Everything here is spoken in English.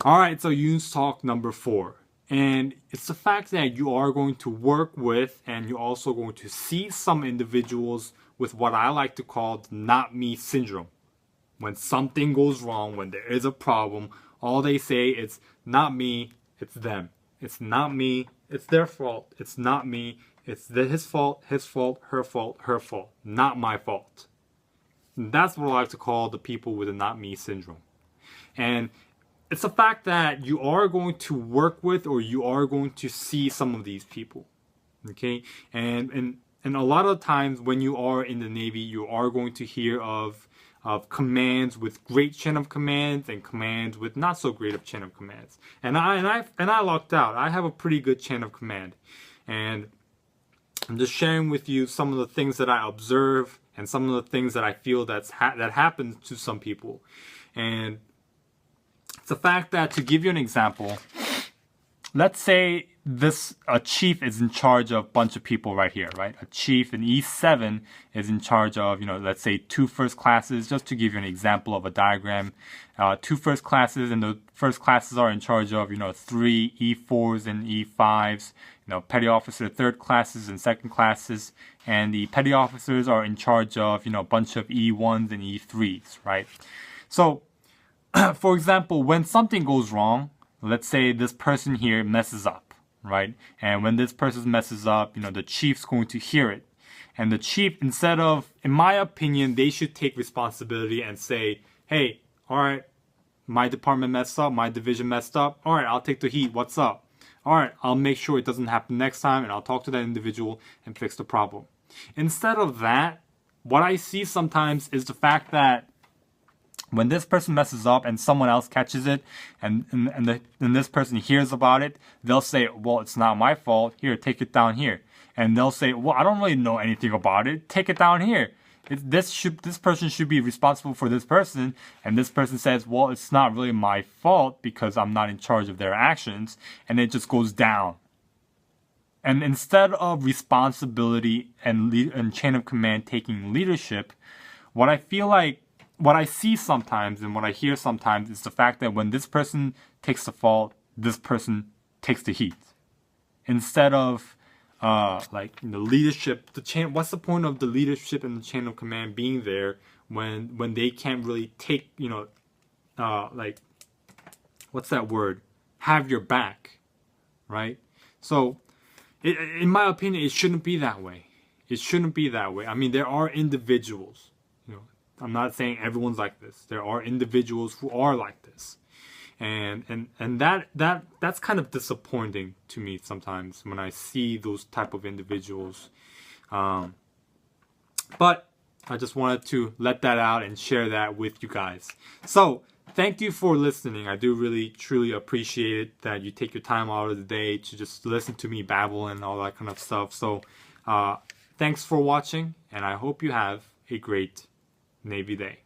Alright, so Yoon's talk number 4. And it's the fact that you are going to work with and you're also going to see some individuals with what I like to call the not me syndrome. When something goes wrong, when there is a problem, all they say is not me, it's them. It's not me, it's their fault. It's not me, it's his fault, her fault, her fault. Not my fault. And that's what I like to call the people with the not me syndrome. And it's the fact that you are going to work with or you are going to see some of these people. Okay? And a lot of times when you are in the Navy, you are going to hear of commands with great chain of commands and commands with not so great of chain of commands. And I lucked out. I have a pretty good chain of command. And I'm just sharing with you some of the things that I observe and some of the things that I feel that happens to some people. And it's the fact that, to give you an example, let's say a chief is in charge of a bunch of people right here, right? A chief in E7 is in charge of, let's say 2 first classes, just to give you an example of a diagram. 2 first classes, and the first classes are in charge of, 3 E4s and E5s, petty officer 3rd classes and 2nd classes, and the petty officers are in charge of, a bunch of E1s and E3s, right? So, for example, when something goes wrong, let's say this person here messes up, right? And when this person messes up, the chief's going to hear it. And the chief, instead of, in my opinion, they should take responsibility and say, hey, all right, my department messed up, my division messed up. All right, I'll take the heat. What's up? All right, I'll make sure it doesn't happen next time, and I'll talk to that individual and fix the problem. Instead of that, what I see sometimes is the fact that when this person messes up and someone else catches it and this person hears about it, they'll say, well, it's not my fault. Here, take it down here. And they'll say, well, I don't really know anything about it. Take it down here. This person should be responsible for this person. And this person says, well, it's not really my fault because I'm not in charge of their actions. And it just goes down. And instead of responsibility and chain of command taking leadership, what I see sometimes and what I hear sometimes is the fact that when this person takes the fault, this person takes the heat. Instead of leadership, what's the point of the leadership and the chain of command being there when they can't really take, what's that word? Have your back, right? So, in my opinion, it shouldn't be that way. It shouldn't be that way. I mean, there are individuals, I'm not saying everyone's like this. There are individuals who are like this. And that's kind of disappointing to me sometimes when I see those type of individuals. But I just wanted to let that out and share that with you guys. So, thank you for listening. I do really, truly appreciate it that you take your time out of the day to just listen to me babble and all that kind of stuff. So, thanks for watching, and I hope you have a great Navy day.